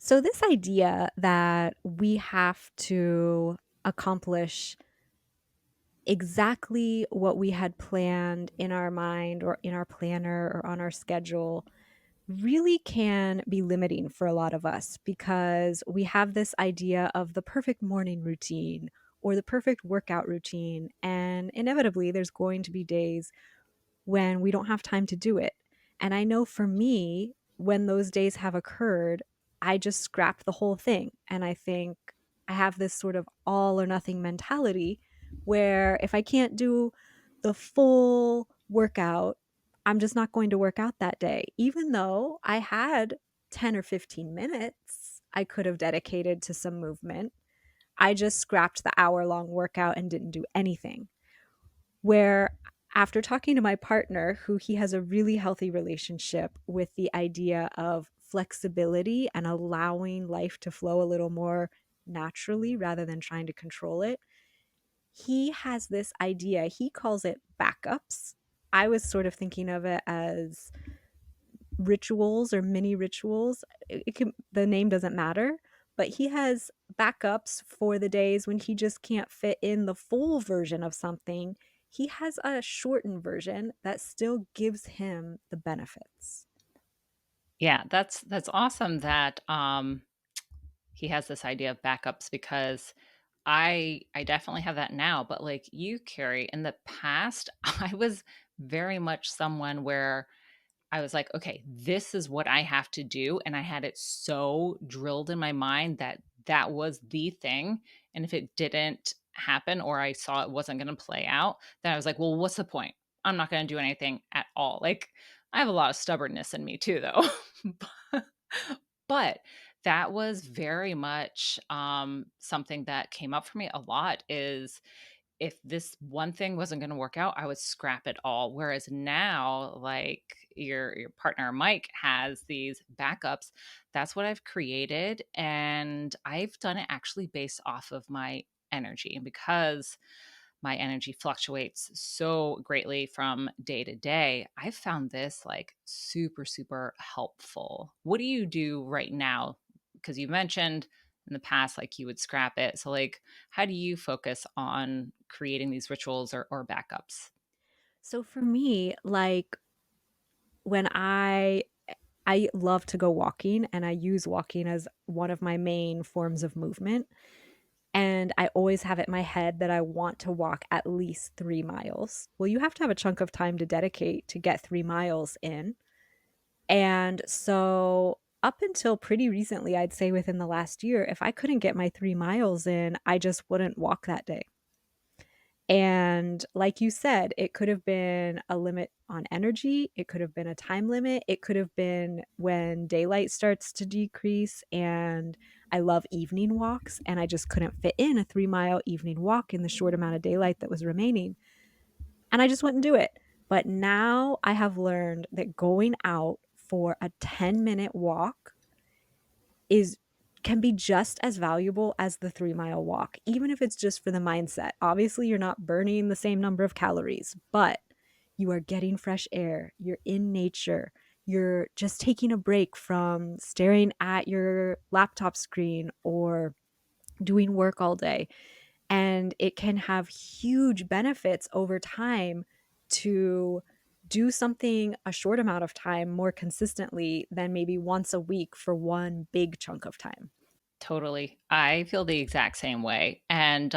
So, this idea that we have to accomplish exactly what we had planned in our mind or in our planner or on our schedule really can be limiting for a lot of us because we have this idea of the perfect morning routine or the perfect workout routine. And inevitably, there's going to be days when we don't have time to do it. And I know for me, when those days have occurred, I just scrap the whole thing. And I think I have this sort of all or nothing mentality where if I can't do the full workout, I'm just not going to work out that day, even though I had 10 or 15 minutes I could have dedicated to some movement. I just scrapped the hour long workout and didn't do anything. Where after talking to my partner, who he has a really healthy relationship with the idea of flexibility and allowing life to flow a little more naturally rather than trying to control it, he has this idea. He calls it backups. I was sort of thinking of it as rituals or mini rituals. The name doesn't matter, but he has backups for the days when he just can't fit in the full version of something. He has a shortened version that still gives him the benefits. Yeah, that's awesome that he has this idea of backups because I definitely have that now, but like you, Carrie, in the past, I was very much someone where I was like, okay, this is what I have to do. And I had it so drilled in my mind that that was the thing. And if it didn't happen or I saw it wasn't going to play out, then I was like, well, what's the point? I'm not going to do anything at all. Like, I have a lot of stubbornness in me too, though. but but that was very much something that came up for me a lot is if this one thing wasn't gonna work out, I would scrap it all. Whereas now, like your partner Mike has these backups. That's what I've created, and I've done it actually based off of my energy. And because my energy fluctuates so greatly from day to day, I've found this like super, super helpful. What do you do right now? Because you mentioned in the past, like you would scrap it. So, like, how do you focus on creating these rituals or backups? So for me, like when I love to go walking and I use walking as one of my main forms of movement. And I always have it in my head that I want to walk at least 3 miles. Well, you have to have a chunk of time to dedicate to get 3 miles in. And so, up until pretty recently, I'd say within the last year, if I couldn't get my 3 miles in, I just wouldn't walk that day. And like you said, it could have been a limit on energy, it could have been a time limit, it could have been when daylight starts to decrease, and I love evening walks, and I just couldn't fit in a 3-mile evening walk in the short amount of daylight that was remaining, and I just wouldn't do it. But now I have learned that going out for a 10-minute walk is can be just as valuable as the 3-mile walk, even if it's just for the mindset. Obviously, you're not burning the same number of calories, but you are getting fresh air, you're in nature, you're just taking a break from staring at your laptop screen or doing work all day. And it can have huge benefits over time to do something a short amount of time more consistently than maybe once a week for one big chunk of time. Totally. I feel the exact same way. And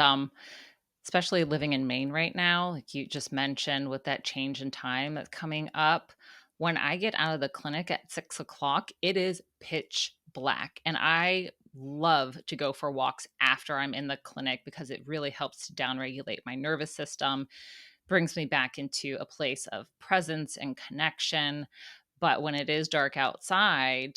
especially living in Maine right now, like you just mentioned with that change in time that's coming up. When I get out of the clinic at 6 o'clock, it is pitch black. And I love to go for walks after I'm in the clinic because it really helps to downregulate my nervous system, brings me back into a place of presence and connection. But when it is dark outside,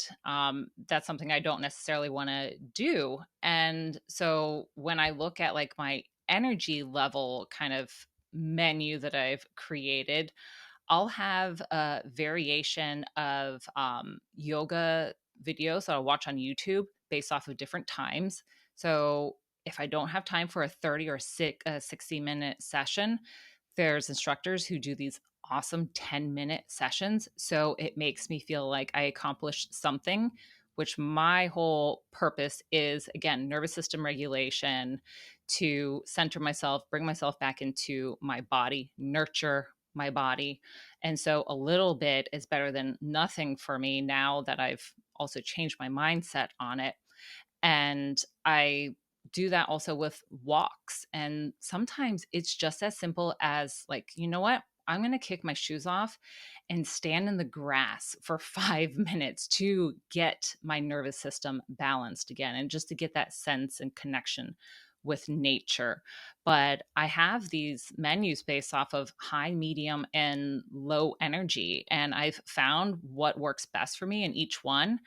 that's something I don't necessarily want to do. And so when I look at like my energy level kind of menu that I've created, I'll have a variation of yoga videos that I'll watch on YouTube based off of different times. So if I don't have time for a 30 or 60-minute session, there's instructors who do these awesome 10-minute sessions. So it makes me feel like I accomplished something which my whole purpose is, again, nervous system regulation, to center myself, bring myself back into my body, nurture my body. And so a little bit is better than nothing for me now that I've also changed my mindset on it. And I do that also with walks. And sometimes it's just as simple as, like, you know what? I'm going to kick my shoes off and stand in the grass for 5 minutes to get my nervous system balanced again and just to get that sense and connection with nature. But I have these menus based off of high, medium, and low energy. And I've found what works best for me in each one,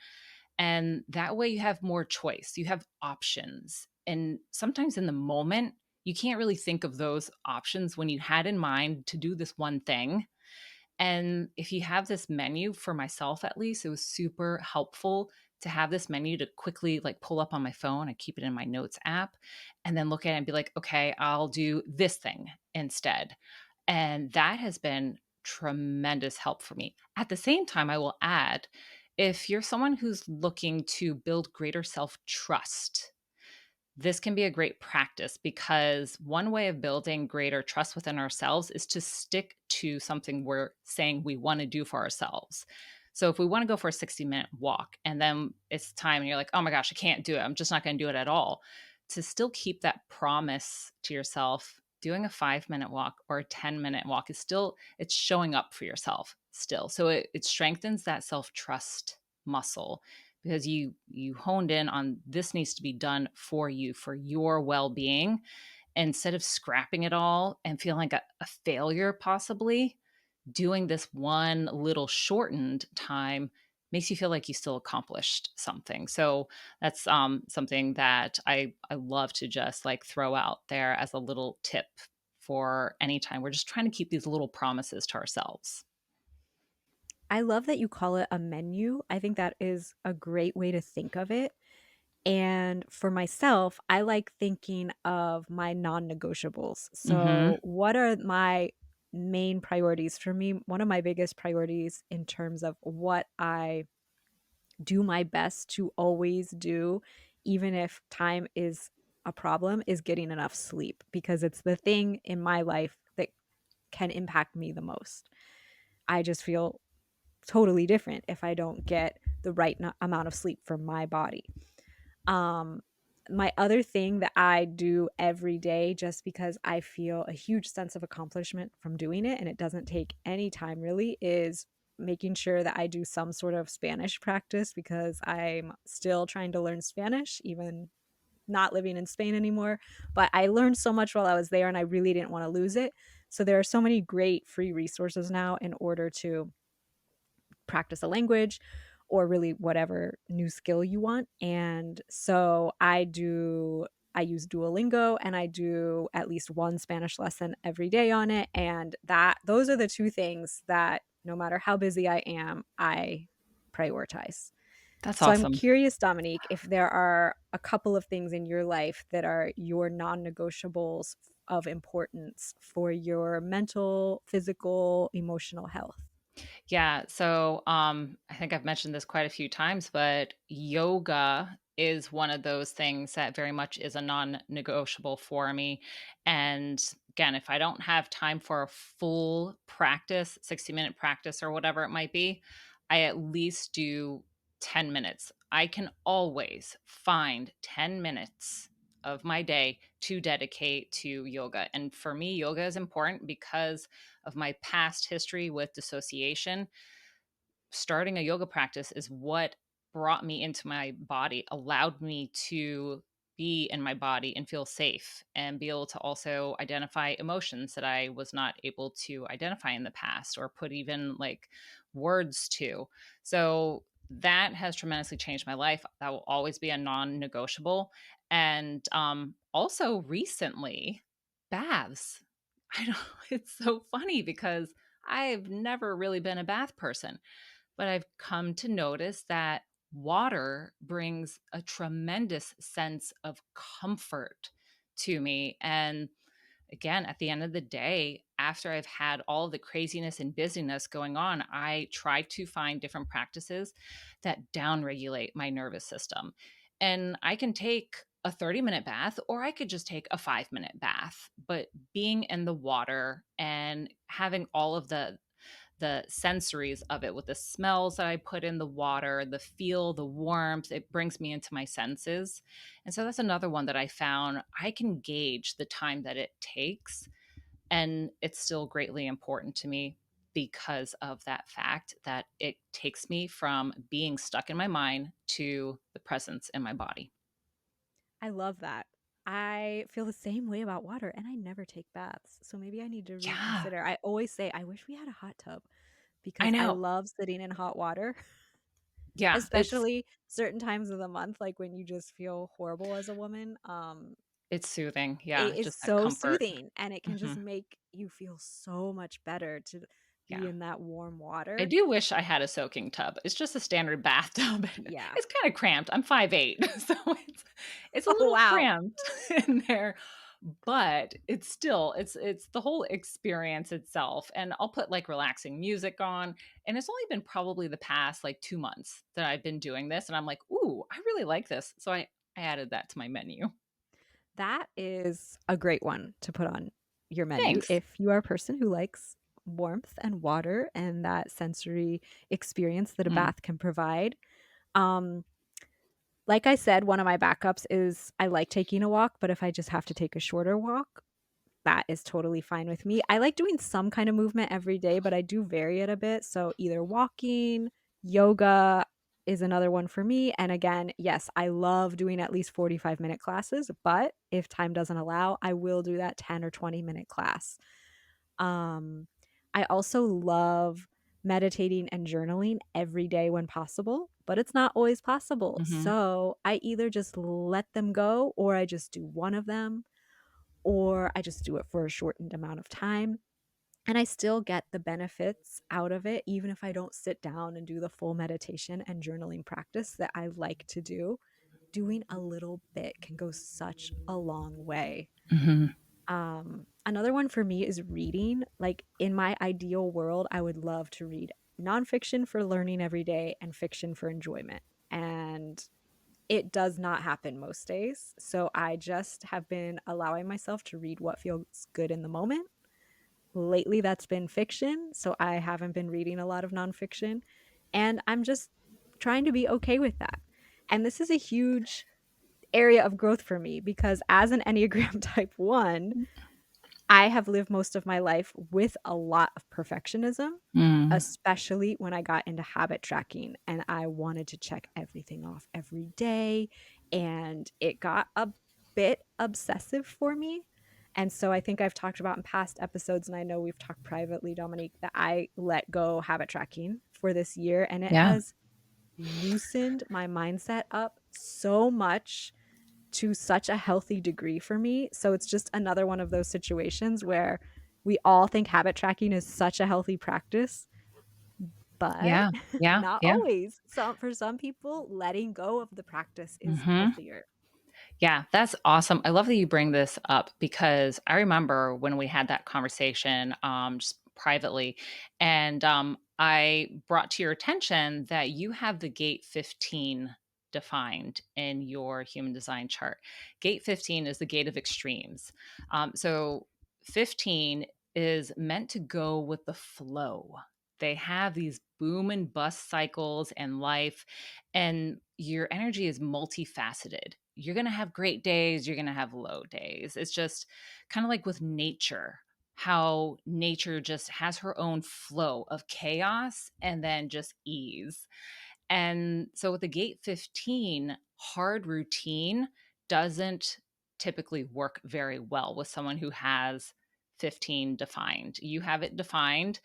and that way you have more choice, you have options. And sometimes in the moment, you can't really think of those options when you had in mind to do this one thing. And if you have this menu, for myself at least, it was super helpful to have this menu to quickly like pull up on my phone. I keep it in my notes app and then look at it and be like, okay, I'll do this thing instead. And that has been tremendous help for me. At the same time, I will add, if you're someone who's looking to build greater self trust, this can be a great practice, because one way of building greater trust within ourselves is to stick to something we're saying we want to do for ourselves. So if we want to go for a 60-minute walk and then it's time and you're like, oh my gosh, I can't do it, I'm just not going to do it at all. To still keep that promise to yourself, doing a 5-minute walk or a 10-minute walk is still, it's showing up for yourself still. So it strengthens that self trust muscle, because you honed in on this needs to be done for you, for your well-being, instead of scrapping it all and feeling like a failure possibly. Doing this one little shortened time makes you feel like you still accomplished something. So that's something that I love to just like throw out there as a little tip for any time we're just trying to keep these little promises to ourselves. I love that you call it a menu. I think that is a great way to think of it. And for myself, I like thinking of my non-negotiables. Hmm. So, what are my main priorities for me? One of my biggest priorities in terms of what I do my best to always do, even if time is a problem, is getting enough sleep, because it's the thing in my life that can impact me the most. I just feel totally different if I don't get the right amount of sleep for my body. Um, my other thing that I do every day, just because I feel a huge sense of accomplishment from doing it, and it doesn't take any time really, is making sure that I do some sort of Spanish practice, because I'm still trying to learn Spanish, even not living in Spain anymore. But I learned so much while I was there and I really didn't want to lose it. So there are so many great free resources now in order to practice a language or really whatever new skill you want. And so I use Duolingo, and I do at least one Spanish lesson every day on it, and that those are the two things that no matter how busy I am, I prioritize. That's So I'm awesome. curious, Dominique, if there are a couple of things in your life that are your non-negotiables of importance for your mental, physical, emotional health. Yeah. So I think I've mentioned this quite a few times, but yoga is one of those things that very much is a non negotiable for me. And again, if I don't have time for a full practice, 60-minute practice or whatever it might be, I at least do 10 minutes. I can always find 10 minutes of my day to dedicate to yoga. And for me, yoga is important because of my past history with dissociation. Starting a yoga practice is what brought me into my body, allowed me to be in my body and feel safe and be able to also identify emotions that I was not able to identify in the past or put even like words to. So that has tremendously changed my life. That will always be a non negotiable. And also recently, baths. I know it's so funny because I've never really been a bath person, but I've come to notice that water brings a tremendous sense of comfort to me. And again, at the end of the day, after I've had all the craziness and busyness going on, I try to find different practices that downregulate my nervous system. And I can take a 30-minute bath or I could just take a 5-minute bath. But being in the water and having all of the sensories of it with the smells that I put in the water, the feel, the warmth, it brings me into my senses. And so that's another one that I found I can gauge the time that it takes. And it's still greatly important to me because of that fact that it takes me from being stuck in my mind to the presence in my body. I love that. I feel the same way about water and I never take baths. So maybe I need to Yeah, reconsider. I always say, I wish we had a hot tub I because I know. love sitting in hot water, Yeah, especially certain times of the month, like when you just feel horrible as a woman. it's soothing. It Yeah, is just that so comfort. soothing and it can Hmm. just make you feel so much better to be Yeah. in that warm I water. do wish I had a soaking tub. It's just a standard bathtub. Yeah. It's kinda cramped. I'm 5'8", so it's a Oh, little wow. cramped in there, but it's the whole experience itself, and I'll put, like, relaxing music on, and it's only been probably the past, like, 2 months that I've been doing this, and I'm like, "Ooh, I really like this." So I added that to my menu. That is a great one to put on your menu Thanks. if you are a person who likes warmth and water and that sensory experience that a Mm, bath can provide. Um, like I said, one of my backups is I like taking a walk, but if I just have to take a shorter walk, that is totally fine with me. I like doing some kind of movement every day, but I do vary it a bit. So either walking, yoga is another one for me. And again, yes, I love doing at least 45-minute classes, but if time doesn't allow, I will do that 10 or 20-minute class. Um, I also love meditating and journaling every day when possible, but it's not always possible. mhm, So I either just let them go or I just do one of them or I just do it for a shortened amount of time. And I still get the benefits out of it, even if I don't sit down and do the full meditation and journaling practice that I like to do. Doing a little bit can go such a long way. mhm, Another one for me is reading. Like in my ideal world, I would love to read nonfiction for learning every day and fiction for enjoyment. And it does not happen most days. So I just have been allowing myself to read what feels good in the moment. Lately, that's been fiction. So I haven't been reading a lot of nonfiction. And I'm just trying to be okay with that. And this is a huge area of growth for me because as an Enneagram type 1, I have lived most of my life with a lot of perfectionism, mm, especially when I got into habit tracking and I wanted to check everything off every day. And it got a bit obsessive for me. And so I think I've talked about in past episodes, and I know we've talked privately, Dominique, that I let go habit tracking for this year. And it yeah, has loosened my mindset up so much to such a healthy degree for me. So it's just another one of those situations where we all think habit tracking is such a healthy practice, but yeah, yeah, not yeah, always. For some people, letting go of the practice is mhm. healthier. Yeah, that's awesome. I love that you bring this up because I remember when we had that conversation just privately, and I brought to your attention that you have the gate 15 defined in your human design chart. Gate 15 is the gate of extremes. So 15 is meant to go with the flow. They have these boom and bust cycles in life, and your energy is multifaceted. You're going to have great days, you're going to have low days. It's just kind of like with nature, how nature just has her own flow of chaos and then just ease. And so with the gate 15, hard routine doesn't typically work very well with someone who has 15 defined. You have it defined,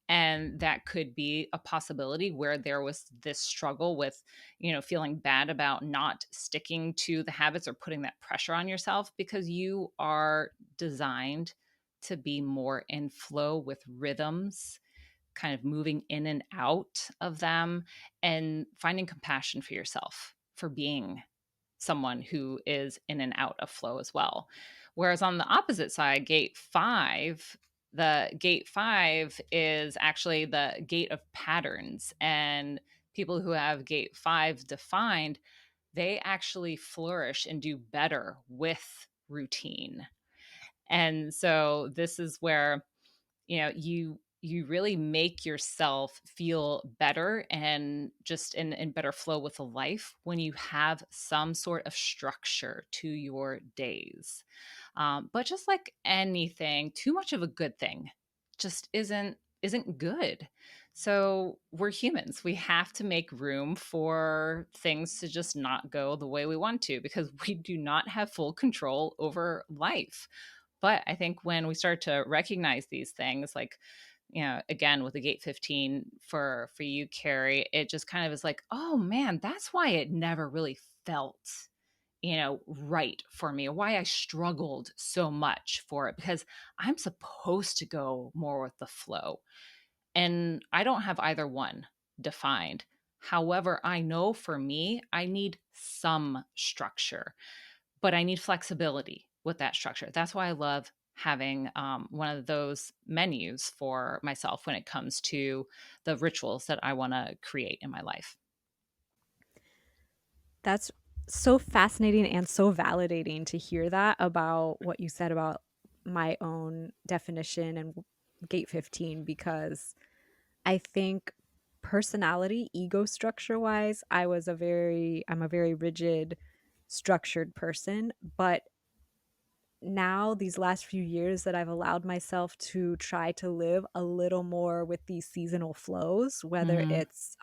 and that could be a possibility where there was this struggle with, feeling bad about not sticking to the habits or putting that pressure on yourself because you are designed to be more in flow with rhythms, kind of moving in and out of them, and finding compassion for yourself for being someone who is in and out of flow as well. Whereas on the opposite side, gate 5, the gate 5 is actually the gate of patterns, and people who have gate 5 defined, they actually flourish and do better with routine. And so this is where, you really make yourself feel better and just in better flow with the life when you have some sort of structure to your days. But just like anything, too much of a good thing just isn't good. So we're humans. We have to make room for things to just not go the way we want to, because we do not have full control over life. But I think when we start to recognize these things, like, again, with the gate 15 for you, Carrie, it just kind of is like, oh man, that's why it never really felt, right for me, or why I struggled so much for it, because I'm supposed to go more with the flow. And I don't have either one defined. However, I know for me, I need some structure, but I need flexibility with that structure. That's why I love having one of those menus for myself when it comes to the rituals that I want to create in my life. That's so fascinating and so validating to hear that about what you said about my own definition and gate 15, because I think personality, ego structure wise, I'm a very rigid, structured person. But now, these last few years that I've allowed myself to try to live a little more with these seasonal flows, whether Mm, it's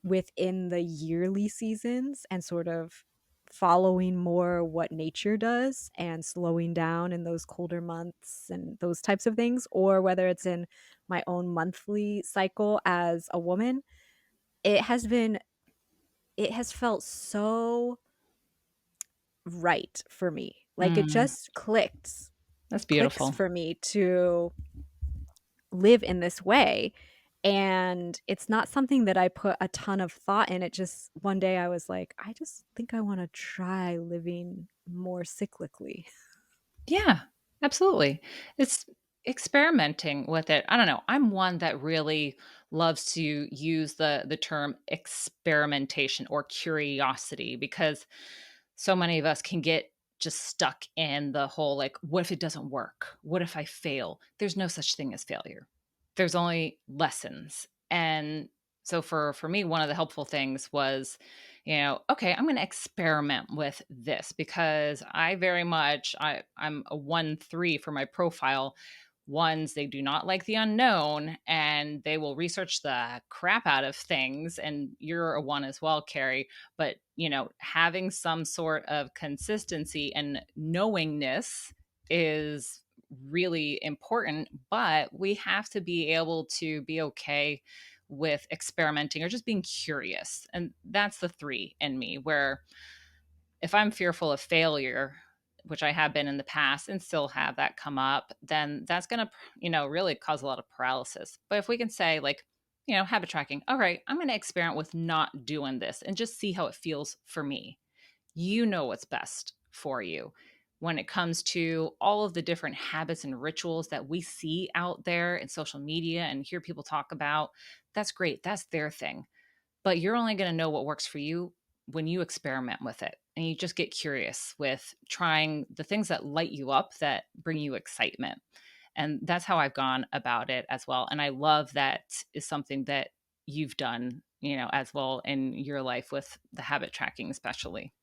within the yearly seasons and sort of following more what nature does and slowing down in those colder months and those types of things, or whether it's in my own monthly cycle as a woman, it has been, it has felt so right for me. Like it mm, just that's clicks beautiful. for me to live in this way. And it's not something that I put a ton of thought in. It just, one day I was like, I just think I want to try living more cyclically. Yeah, absolutely. It's experimenting with it. I don't know. I'm one that really loves to use the term experimentation or curiosity, because so many of us can get just stuck in the whole, like, what if it doesn't work? What if I fail? There's no such thing as failure. There's only lessons. And so for me, one of the helpful things was, okay, I'm going to experiment with this, because I'm a 1-3 for my profile. Ones, they do not like the unknown, and they will research the crap out of things. And you're a 1 as well, Carrie. But, having some sort of consistency and knowingness is really important. But we have to be able to be okay with experimenting or just being curious. And that's the 3 in me, where if I'm fearful of failure, which I have been in the past and still have that come up, then that's going to, really cause a lot of paralysis. But if we can say, like, habit tracking, all right, I'm going to experiment with not doing this and just see how it feels for me. You know what's best for you. When it comes to all of the different habits and rituals that we see out there in social media and hear people talk about, that's great. That's their thing. But you're only going to know what works for you when you experiment with it and you just get curious with trying the things that light you up, that bring you excitement. And that's how I've gone about it as well. And I love that is something that you've done, as well in your life with the habit tracking, especially.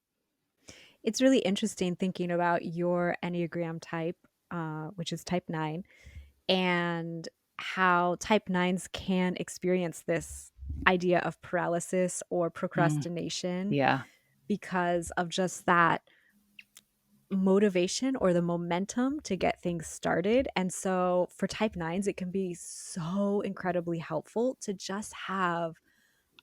It's really interesting thinking about your Enneagram type, which is type 9, and how type 9s can experience this idea of paralysis or Mm, procrastination yeah. because of just that motivation or the momentum to get things started. And so for type 9s, it can be so incredibly helpful to just have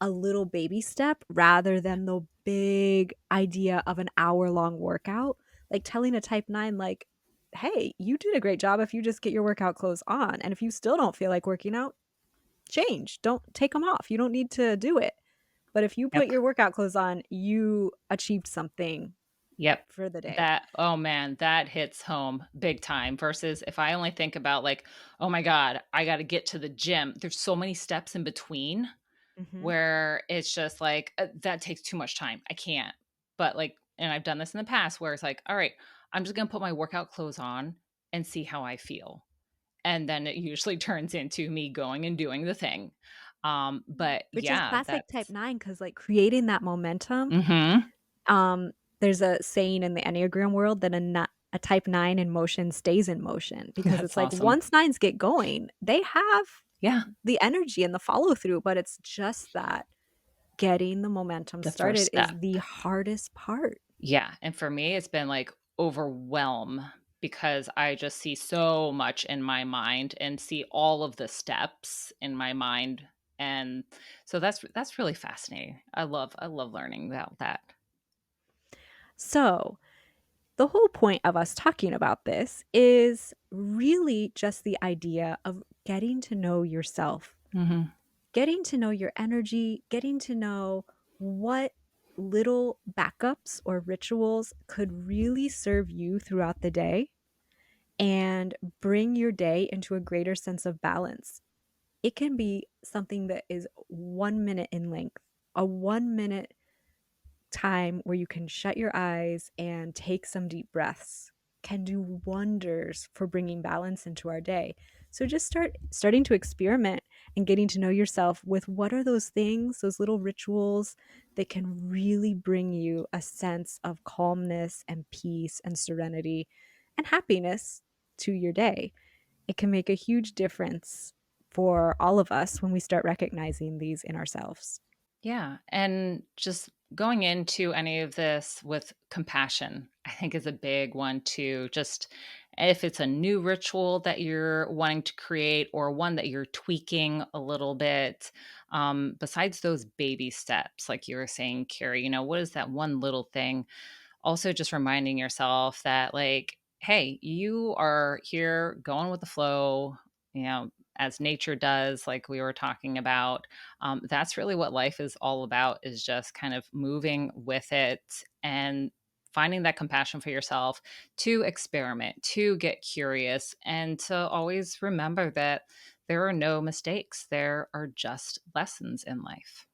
a little baby step rather than the big idea of an hour-long workout. Like telling a type 9, like, "Hey, you did a great job if you just get your workout clothes on. And if you still don't feel like working out, change. Don't take them off. You don't need to do it. But if you put Yep. your workout clothes on, you achieved something, Yep. for the day. That oh man, that hits home big time versus if I only think about like, "Oh my god, I gotta get to the gym." There's so many steps in between Mhm. where it's just like, that takes too much time. I can't. But like and I've done this in the past where it's like, "All right, I'm just gonna put my workout clothes on and see how I feel." And then it usually turns into me going and doing the thing. But Which is yeah, classic type that's 9, because like, creating that momentum, Mhm. there's a saying in the Enneagram world that a type 9 in motion stays in motion, because That's it's like awesome. once 9s get going, they have Yeah, the energy and the follow through, but it's just that getting the momentum the first started is step. the hardest part. Yeah, and for me, it's been, like, overwhelm because I just see so much in my mind and see all of the steps in my mind, and so that's really fascinating. I love learning about that. So, the whole point of us talking about this is really just the idea of getting to know yourself, Mhm. getting to know your energy, getting to know what little backups or rituals could really serve you throughout the day and bring your day into a greater sense of balance. It can be something that is 1 minute in length, a 1 minute time where you can shut your eyes and take some deep breaths can do wonders for bringing balance into our day. So just starting to experiment and getting to know yourself with what are those things, those little rituals that can really bring you a sense of calmness and peace and serenity and happiness to your day. It can make a huge difference for all of us when we start recognizing these in ourselves. Yeah, and just going into any of this with compassion, I think is a big one too. Just if it's a new ritual that you're wanting to create or one that you're tweaking a little bit, besides those baby steps, like you were saying, Carrie, what is that one little thing also just reminding yourself that like hey, you are here going with the flow, as nature does, like we were talking about. That's really what life is all about, is just kind of moving with it and finding that compassion for yourself to experiment, to get curious, and to always remember that there are no mistakes, there are just lessons in life.